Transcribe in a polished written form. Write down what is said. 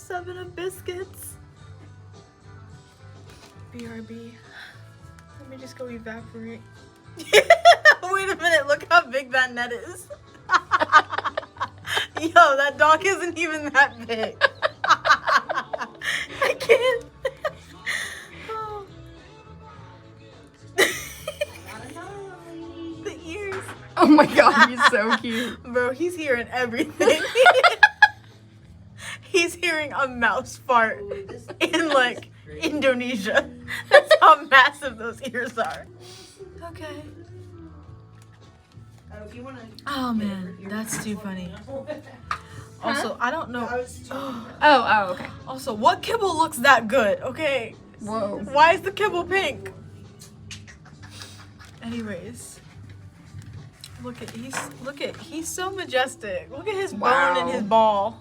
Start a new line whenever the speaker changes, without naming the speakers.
7 of biscuits. BRB. Let me just go evaporate. Wait a minute, look how big that net is. Yo, that dog isn't even that big. I can't. Oh. The ears.
Oh my god, he's so cute.
Bro, he's hearing everything. He's hearing a mouse fart in like Indonesia. That's how massive those ears are. Okay. Oh man, that's too funny. Also, I don't know.
Oh, okay.
Also, what kibble looks that good? Okay.
Whoa.
Why is the kibble pink? Anyways. Look at he's so majestic. Look at his bone and his ball.